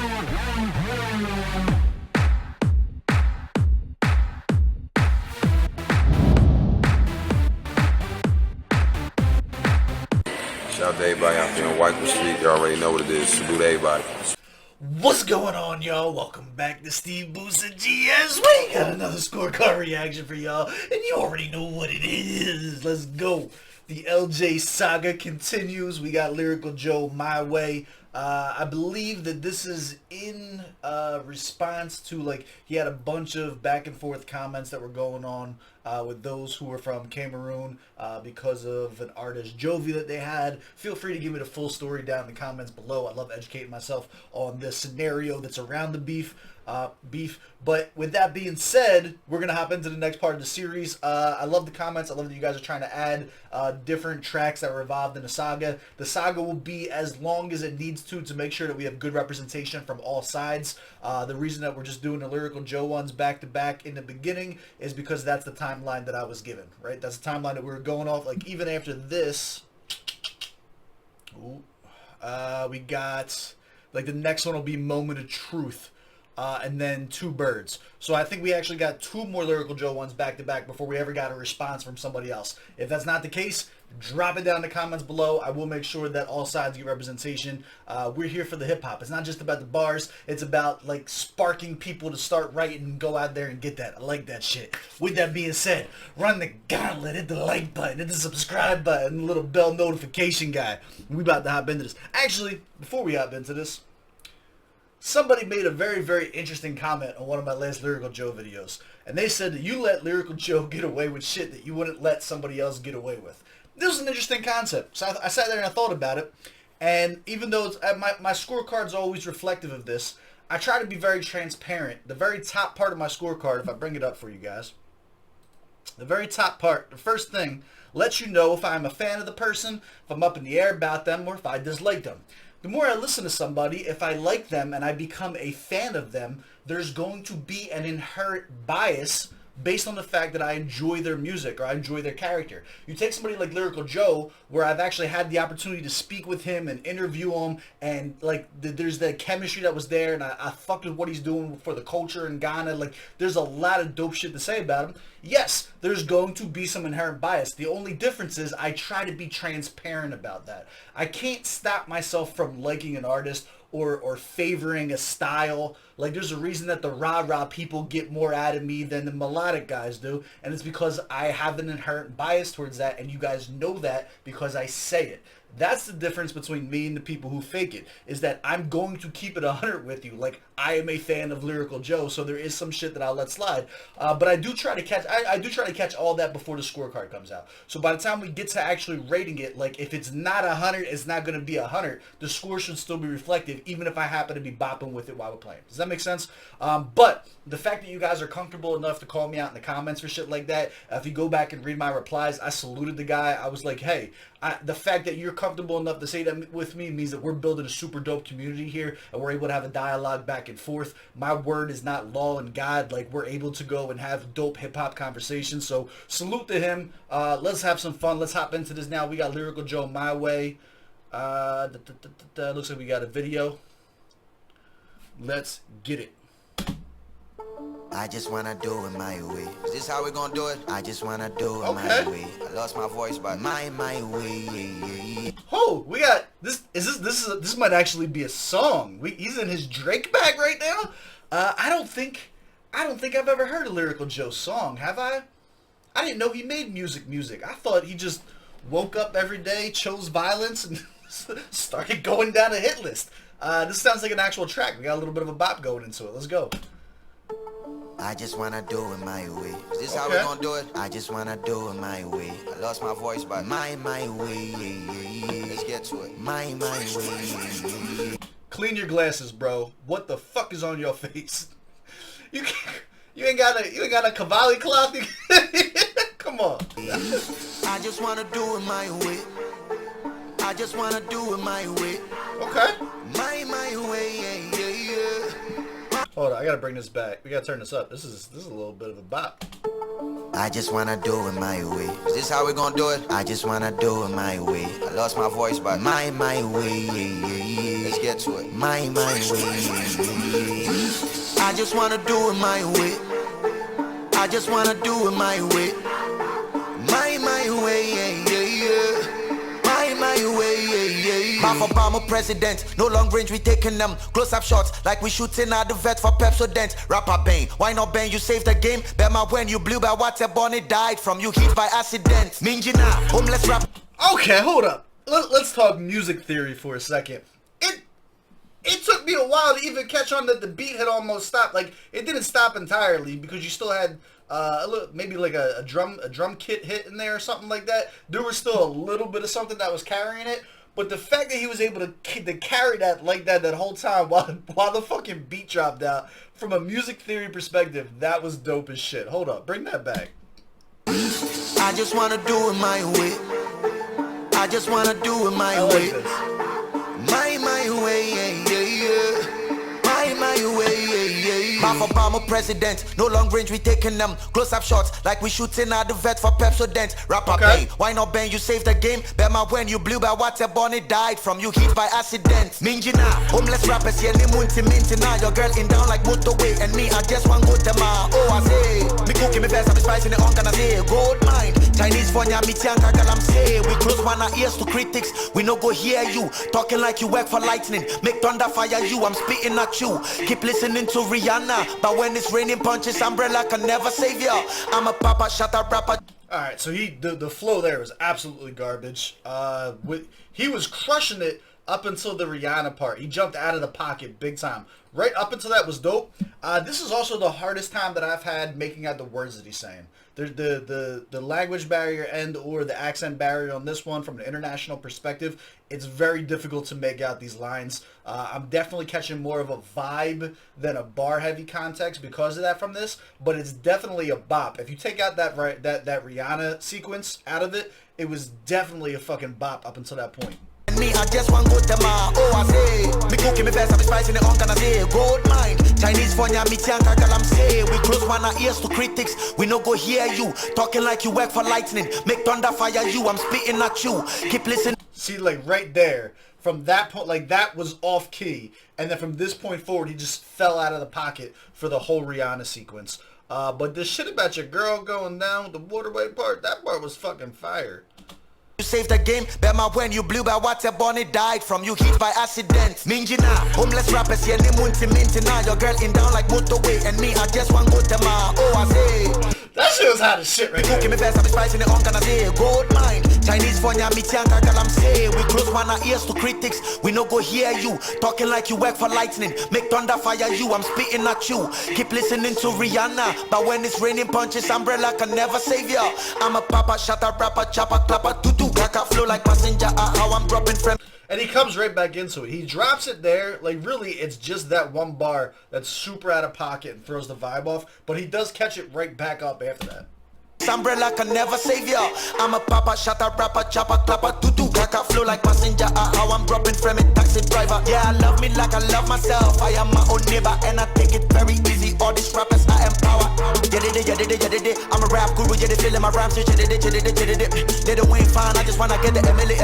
Shout out to everybody out there on White Street. You already know what it is. Salute to everybody. What's going on, y'all? Welcome back to SteveBussaGS. We got another scorecard reaction for y'all, and you already know what it is. Let's go. The LJ saga continues. We got Lyrical Joe My Way. I believe that this is in response to, like, he had a bunch of back and forth comments that were going on with those who were from Cameroon because of an artist Jovi that they had. Feel free to give me the full story down in the comments below. I love educating myself on this scenario that's around the beef. But with that being said, we're gonna hop into the next part of the series. I love the comments. I love that you guys are trying to add different tracks that were involved in the saga. The saga will be as long as it needs to make sure that we have good representation from all sides. The reason that we're just doing the Lyrical Joe ones back to back in the beginning is because that's the timeline that I was given, right? That's the timeline that we were going off. Like, even after this, we got, like, the next one will be Moment of Truth. And then Two Birds. So I think we actually got two more Lyrical Joe ones back to back before we ever got a response from somebody else. If that's not the case, drop it down in the comments below. I will make sure that all sides get representation. We're here for the hip hop. It's not just about the bars. It's about, like, sparking people to start writing and go out there and get that. I like that shit. With that being said, run the gauntlet, hit the like button, hit the subscribe button, the little bell notification guy. We about to hop into this. Actually, before we hop into this, somebody made a very, very interesting comment on one of my last Lyrical Joe videos. And they said that you let Lyrical Joe get away with shit that you wouldn't let somebody else get away with. This was an interesting concept. So I sat there and I thought about it. And even though it's, my scorecard's always reflective of this, I try to be very transparent. The very top part of my scorecard, if I bring it up for you guys, the very top part, the first thing, lets you know if I'm a fan of the person, if I'm up in the air about them, or if I dislike them. The more I listen to somebody, if I like them and I become a fan of them, there's going to be an inherent bias based on the fact that I enjoy their music or I enjoy their character. You take somebody like Lyrical Joe, where I've actually had the opportunity to speak with him and interview him, and, like, there's the chemistry that was there, and I fucked with what he's doing for the culture in Ghana. Like, there's a lot of dope shit to say about him. Yes, there's going to be some inherent bias. The only difference is I try to be transparent about that. I can't stop myself from liking an artist or favoring a style. Like, there's a reason that the rah-rah people get more out of me than the melodic guys do, and it's because I have an inherent bias towards that, and you guys know that because I say it. That's the difference between me and the people who fake it, is that I'm going to keep it 100 with you. Like, I am a fan of Lyrical Joe, so there is some shit that I'll let slide. But I do try to catch, I do try to catch all that before the scorecard comes out. So by the time we get to actually rating it, like, if it's not 100, it's not going to be 100. The score should still be reflective, even if I happen to be bopping with it while we're playing. Does that make sense? But the fact that you guys are comfortable enough to call me out in the comments for shit like that, if you go back and read my replies, I saluted the guy. I was like, hey, the fact that you're comfortable enough to say that with me means that we're building a super dope community here, and we're able to have a dialogue back and forth. My word is not law and God. Like, we're able to go and have dope hip-hop conversations. So salute to him. Let's have some fun. Let's hop into this now. We got Lyrical Joe My Way. Looks like we got a video. Let's get it. I just wanna do it my way. Is this how we gonna do it? I just wanna do it my way. I lost my voice, but my way. Oh, we got this. This might actually be a song. He's in his Drake bag right now. I don't think I've ever heard a Lyrical Joe song. Have I? I didn't know he made music. I thought he just woke up every day, chose violence, and started going down a hit list. This sounds like an actual track. We got a little bit of a bop going into it. Let's go. I just wanna do it my way. Is this how we gonna do it? I just wanna do it my way. I lost my voice, but my way. Let's get to it. My way. Clean your glasses, bro. What the fuck is on your face? You ain't got a Cavalli cloth. Come on. I just wanna do it my way. I just wanna do it my way. Okay. My way. Hold on, I gotta bring this back. We gotta turn this up. This is a little bit of a bop. I just wanna do it my way. Is this how we gonna do it? I just wanna do it my way. I lost my voice, but my way. Let's get to it. My way. I just wanna do it my way. I just wanna do it my way. My way. My way. Obama president, no long range, we taking them close up shots like we shooting at the vet for Pepsodent. Rapper Bang, why not Bang? You saved the game. Bema when you blew by what's Bonnie died from you hit by accident. Minjina, homeless rap. Okay, hold up. Let's talk music theory for a second. It took me a while to even catch on that the beat had almost stopped. Like, it didn't stop entirely because you still had a little, maybe like a drum kit hit in there or something like that. There was still a little bit of something that was carrying it. But the fact that he was able to carry that like that whole time while the fucking beat dropped out, from a music theory perspective, that was dope as shit. Hold up, bring that back. I just wanna do it my way. I just wanna do it my way. This. My way. My way. Obama president, no long range, we taking them close up shots like we shooting at the vet for Pepsodent. Rapper Bang, why not Bang? You saved the game. Bema when you blew by what's Bonnie died from you hit by accident. Minjina, homeless rappers, yeah, munti now your girl in down like motorway, and me, I just want go to my I say, me cooking me best, I'm spicing it on, can I say, gold mine, Chinese for ya, me tianka, girl, I'm say, we close one our ears to critics, we no go hear you, talking like you work for lightning, make thunder fire you, I'm spitting at you, keep listening to Rihanna, but when it's raining punches, umbrella can never save ya, I'm a papa, shut up, rapper. Alright, so the flow there was absolutely garbage. He was crushing it up until the Rihanna part. He jumped out of the pocket big time. Right up until that was dope. This is also the hardest time that I've had making out the words that he's saying. The language barrier and or the accent barrier on this one from an international perspective, it's very difficult to make out these lines. I'm definitely catching more of a vibe than a bar heavy context because of that from this, but it's definitely a bop. If you take out that Rihanna sequence out of it, it was definitely a fucking bop up until that point. Me, I just want go to my I say, me cooking me best, I'm spicing it on, can I say, gold mine, Chinese for ya, me tianka, girl, I'm say, we close one our ears to critics, we no go hear you, talking like you work for lightning, make thunder fire you, I'm spitting at you, keep listening. See, like right there, from that point, like that was off key, and then from this point forward, he just fell out of the pocket for the whole Rihanna sequence. But this shit about your girl going down with the waterway part, that part was fucking fire. You saved the game, Bema when you blew by what's Bonnie died from you hit by accident. Minjina, homeless rappers, yeah, munti now your girl in down like motorway, and me, I just want go to my I say. That shit was hot as shit right there. Cooking me best, I'm spicing it on, can I say, gold mine, Chinese for ya, me tianka, girl, I'm say, we close one our ears to critics, we no go hear you, talking like you work for lightning, make thunder fire you, I'm spitting at you, keep listening to Rihanna, but when it's raining punches, umbrella can never save ya, I'm a papa, shut up, rapper, chopper, clapper, tutu, kaka, flow like passenger, how I'm dropping from. And he comes right back into it. He drops it there. Like, really, it's just that one bar that's super out of pocket and throws the vibe off. But he does catch it right back up after that. Umbrella can never save ya. I'm a papa, shut up, rapper, chopper, clapper, tutu, kaka, flow like passenger, how I'm dropping from it, taxi driver. Yeah, I love me like I love myself. I am my own neighbor and I take it very easy. All these rappers I empower. Yeah, I'm a rap guru, yeah, they feeling my rhymes. They don't ain't fine, I just wanna get the Emily.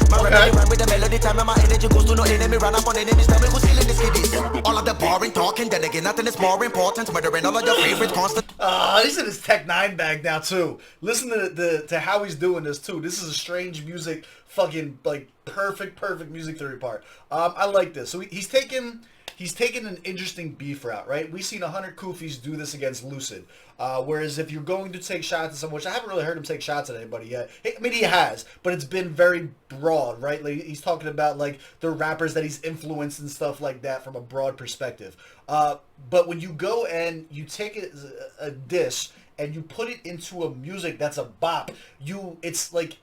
My remedy rhyme with the melody, time and my energy goes to no enemy. Run up on enemies, tell me who's stealing this kiddies. All of the boring talking, then again, nothing is more important. Murdering all of your favorites, constant. He's in his Tech 9 bag now too. Listen to how he's doing this too. This is a strange music, fucking like perfect music theory part. I like this. So he's taken an interesting beef route, right? We've seen 100 Kufis do this against Lucid. Whereas if you're going to take shots at someone, which I haven't really heard him take shots at anybody yet. I mean, he has, but it's been very broad, right? Like he's talking about like the rappers that he's influenced and stuff like that from a broad perspective. But when you go and you take a diss and you put it into a music that's a bop, it's like,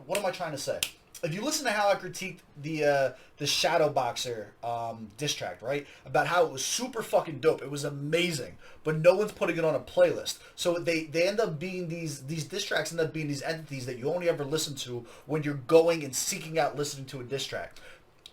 what am I trying to say? If you listen to how I critiqued the Shadow Boxer diss track, right? About how it was super fucking dope. It was amazing. But no one's putting it on a playlist. So they end up being these diss tracks end up being these entities that you only ever listen to when you're going and seeking out listening to a diss track.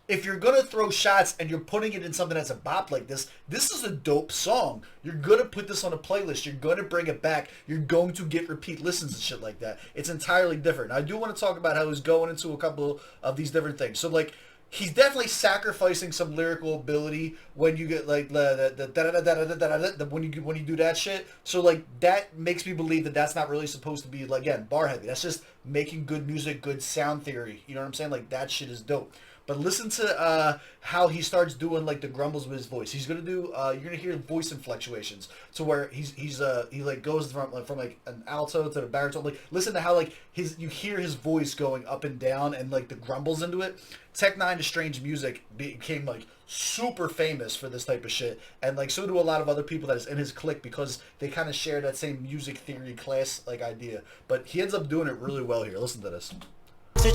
if you're gonna throw shots and you're putting it in something that's a bop like this is a dope song. You're gonna put this on a playlist. You're gonna bring it back. You're going to get repeat listens and shit like that. It's entirely different. I do want to talk about how he's going into a couple of these different things. So like, he's definitely sacrificing some lyrical ability when you get like the when you do that shit. So like, that makes me believe that that's not really supposed to be, like, again, bar heavy. That's just making good music, good sound theory. You know what I'm saying? Like, that shit is dope. But listen to how he starts doing like the grumbles with his voice. He's gonna do you're gonna hear voice inflectuations to where he like goes from like an alto to the baritone. Like, listen to how like you hear his voice going up and down and like the grumbles into it. Tech Nine to Strange Music became like super famous for this type of shit, and like so do a lot of other people that is in his clique because they kind of share that same music theory class like idea. But he ends up doing it really well here. Listen to this. They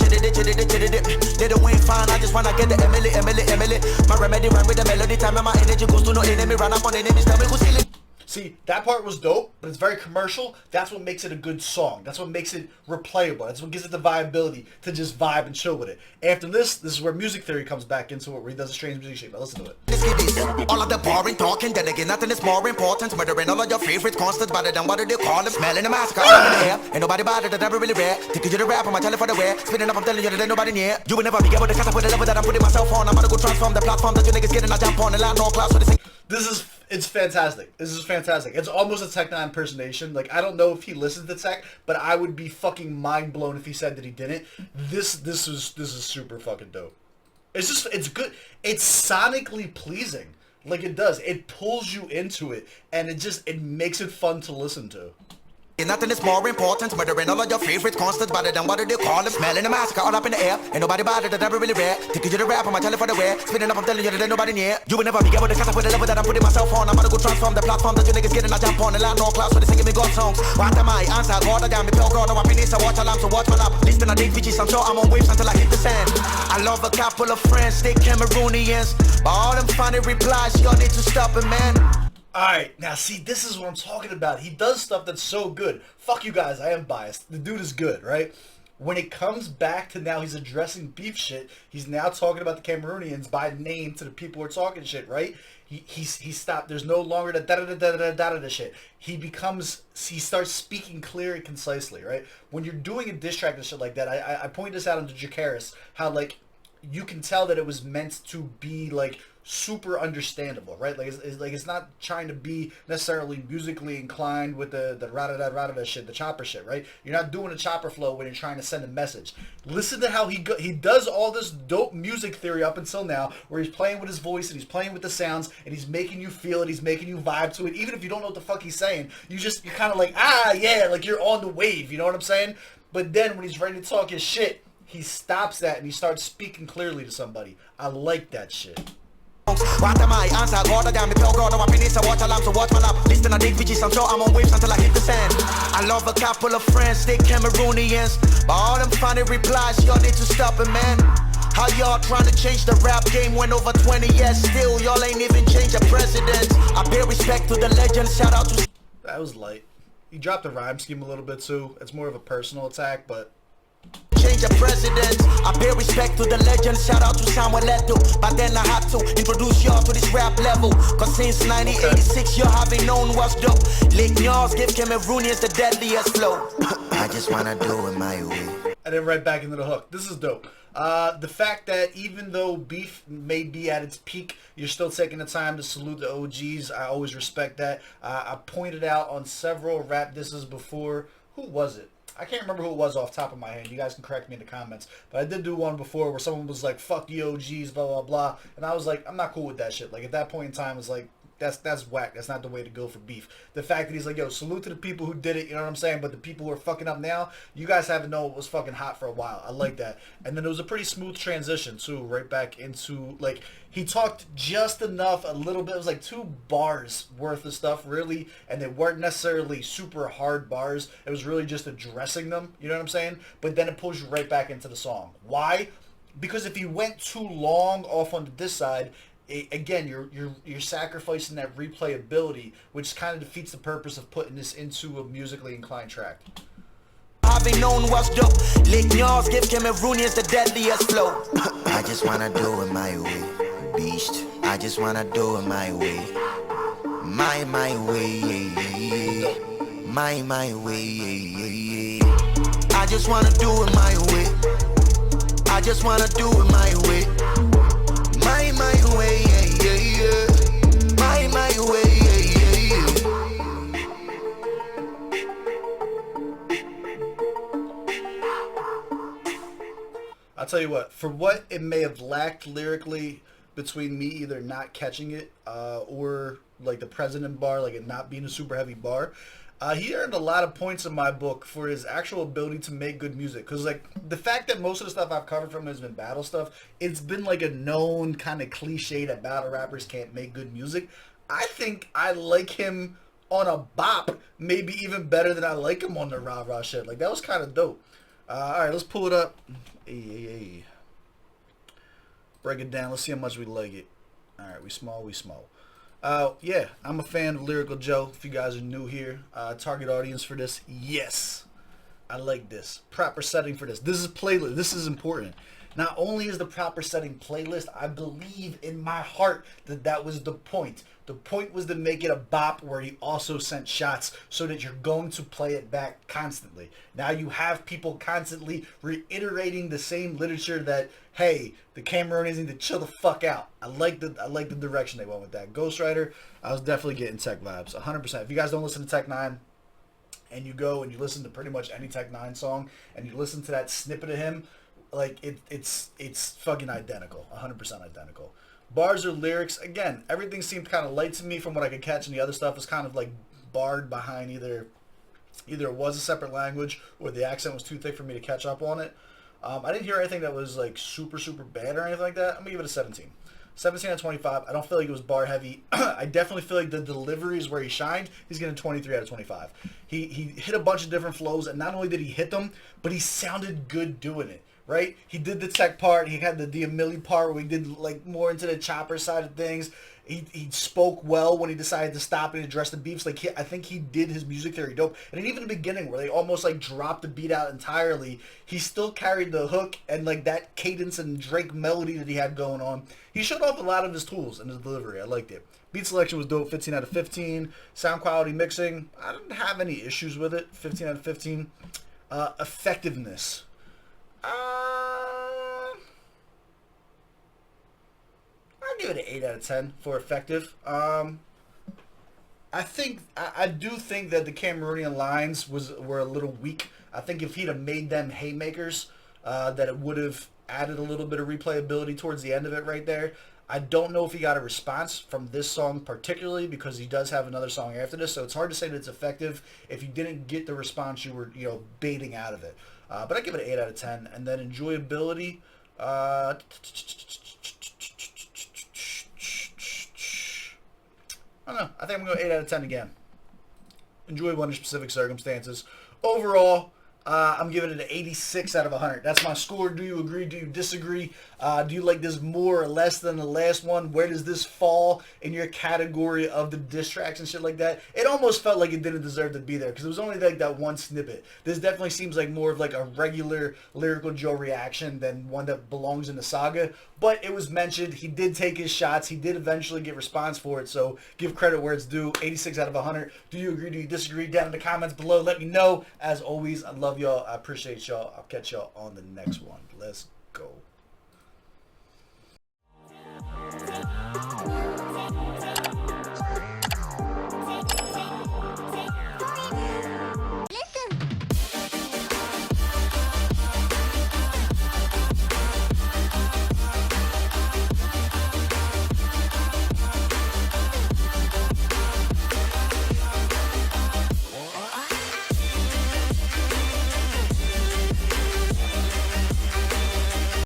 don't win fine, I just wanna get the Emily. My remedy run with the melody, time and my energy goes to no enemy, run up on enemies, tell me who's stealing. See, that part was dope, but it's very commercial. That's what makes it a good song. That's what makes it replayable. That's what gives it the viability to just vibe and chill with it. After this is where music theory comes back into it, where he does a strange music shape. Now listen to it. Let's get this. All of the boring talking, then again, nothing is more important. Murdering all of your favorites, constant better than what do they call them? Smelling the mask, all in the air. Ain't nobody bothered, that never really rare. Thinking you're the rap, I'm telling for the wear. Spinning up, I'm telling you that ain't nobody near. You will never be able to catch up with the level that I'm putting myself on. I'm gonna go transform the platform that you niggas getting. I jump on and land no class for this. It's fantastic. This is fantastic. It's almost a Tech Nine impersonation. Like, I don't know if he listens to Tech, but I would be fucking mind blown if he said that he didn't. This is super fucking dope. It's good. It's sonically pleasing. Like, it does. It pulls you into it, and it makes it fun to listen to. Nothing is more important. Murdering all of your favorites, constant better than what do they call them? Smelling the mask, all up in the air. Ain't nobody bothered, that never really rare. Thinking you're the rap, I'm telling for the wear. Spinning up, I'm telling you that ain't nobody near. You will never be able to catch up with the level that I'm putting myself on. I'm gonna go transform the platform that you niggas getting. I jump on and land no class for the singing me God songs. What am I? Answer God, I am the pure God. I'm penis, I watch alarm, so watch my lap. Listen, I dig bitches, I'm sure I'm on waves until I hit the sand. I love a couple of friends, they Cameroonians. But all them funny replies, y'all need to stop it, man. Alright, now see, this is what I'm talking about. He does stuff that's so good. Fuck you guys, I am biased. The dude is good, right? When it comes back to now he's addressing beef shit, he's now talking about the Cameroonians by name to the people who are talking shit, right? He stopped. There's no longer the da-da-da-da-da-da-da shit. He starts speaking clear and concisely, right? When you're doing a diss track and shit like that, I point this out into Jakaris, how, like, you can tell that it was meant to be, like, super understandable, right? Like it's not trying to be necessarily musically inclined with the rada shit, the chopper shit, right? You're not doing a chopper flow when you're trying to send a message. Listen to how he does all this dope music theory up until now, where he's playing with his voice and he's playing with the sounds and he's making you feel it, he's making you vibe to it. Even if you don't know what the fuck he's saying, you're kind of like, yeah, like you're on the wave. You know what I'm saying? But then when he's ready to talk his shit, he stops that and he starts speaking clearly to somebody. I like that shit. What am I? Answer God, I am the pure God. I'm penis, I watch alarm, so watch my lap. Listen, I dig bitches, I'm sure I'm on waves until I hit the sand. I love a couple of friends, they Cameroonians. But all them funny replies, y'all need to stop it, man. How y'all trying to change the rap game when over 20 years still y'all ain't even changed a president? I pay respect to the legends, shout out to... That was light. He dropped the rhyme scheme a little bit too. It's more of a personal attack, but... Change a president. I pay respect to the legends. Shout out to Samuel Leto. But then I have to introduce y'all to this rap level. Cause since 1986 y'all haven't known what's dope. Lignons give Cameroonians the deadliest flow. I just wanna do it my way. And then right back into the hook. This is dope. The fact that even though beef may be at its peak, you're still taking the time to salute the OGs. I always respect that. I pointed out on several rap disses before. Who was it? I can't remember who it was off the top of my head. You guys can correct me in the comments. But I did do one before where someone was like, fuck the OGs, blah, blah, blah. And I was like, I'm not cool with that shit. Like, at that point in time, it's like, that's whack. That's not the way to go for beef. The fact that he's like, yo, salute to the people who did it, you know what I'm saying? But the people who are fucking up now, you guys haven't known what was fucking hot for a while. I like that. And then it was a pretty smooth transition, too, right back into, like, he talked just enough, a little bit. It was like 2 bars worth of stuff, really. And they weren't necessarily super hard bars. It was really just addressing them, you know what I'm saying? But then it pulls you right back into the song. Why? Because if he went too long off onto this side, again, you're sacrificing that replayability, which kind of defeats the purpose of putting this into a musically inclined track. having known what's dope. Lignions give Cameroonians the deadliest flow. I just wanna do it my way, beast. I just wanna do it my way. My way. My way. I just wanna do it my way. I just wanna do it my way. My way. My way. I'll tell you what, for what it may have lacked lyrically between me either not catching it or like the President bar, like it not being a super heavy bar, he earned a lot of points in my book for his actual ability to make good music. Because like the fact that most of the stuff I've covered from him has been battle stuff, it's been like a known kind of cliche that battle rappers can't make good music. I think I like him on a bop maybe even better than I like him on the rah-rah shit. Like that was kind of dope. All right, let's pull it up. Hey. Break it down. Let's see how much we like it. All right, we small. Yeah, I'm a fan of Lyrical Joe. If you guys are new here, target audience for this, yes. I like this. Proper setting for this. This is playlist. This is important. Not only is the proper setting playlist, I believe in my heart that that was the point. The point was to make it a bop where he also sent shots so that you're going to play it back constantly. Now you have people constantly reiterating the same literature that, hey, the Cameroonians need to chill the fuck out. I like the direction they went with that. Ghost Rider, I was definitely getting Tech vibes, 100%. If you guys don't listen to Tech 9 and you go and you listen to pretty much any Tech 9 song and you listen to that snippet of him, like it's fucking identical, 100% identical. Bars or lyrics, again, everything seemed kind of light to me from what I could catch, and the other stuff was kind of like barred behind either it was a separate language or the accent was too thick for me to catch up on it. I didn't hear anything that was like super bad or anything like that. I'm gonna give it a 17. 17 out of 25. I don't feel like it was bar heavy. I definitely feel like the delivery is where he shined. He's getting 23 out of 25. He hit a bunch of different flows, and not only did he hit them, but he sounded good doing it. Right? He did the tech part. He had the Amelie part where he did like more into the chopper side of things. He spoke well when he decided to stop and address the beefs. Like I think he did his music theory dope. And even in the beginning where they almost like dropped the beat out entirely, he still carried the hook and like that cadence and Drake melody that he had going on. He showed off a lot of his tools in his delivery. I liked it. Beat selection was dope, 15 out of 15. Sound quality mixing, I didn't have any issues with it, 15 out of 15. Effectiveness. I'll give it an 8 out of 10 for effective. I do think that the Cameroonian lines were a little weak. I think if he'd have made them haymakers, that it would have added a little bit of replayability towards the end of it right there. I don't know if he got a response from this song particularly because he does have another song after this, so it's hard to say that it's effective if you didn't get the response you were baiting out of it. But I give it an 8 out of 10. And then enjoyability, I don't know. I think I'm going to go 8 out of 10 again. Enjoyable under specific circumstances. Overall, I'm giving it an 86 out of 100. That's my score. Do you agree? Do you disagree? Do you like this more or less than the last one? Where does this fall in your category of the diss tracks and shit like that? It almost felt like it didn't deserve to be there because it was only like that one snippet. This definitely seems like more of like a regular Lyrical Joe reaction than one that belongs in the saga. But it was mentioned. He did take his shots. He did eventually get response for it. So give credit where it's due. 86 out of 100. Do you agree? Do you disagree? Down in the comments below. Let me know. As always, I love y'all. I appreciate y'all. I'll catch y'all on the next one. Let's go.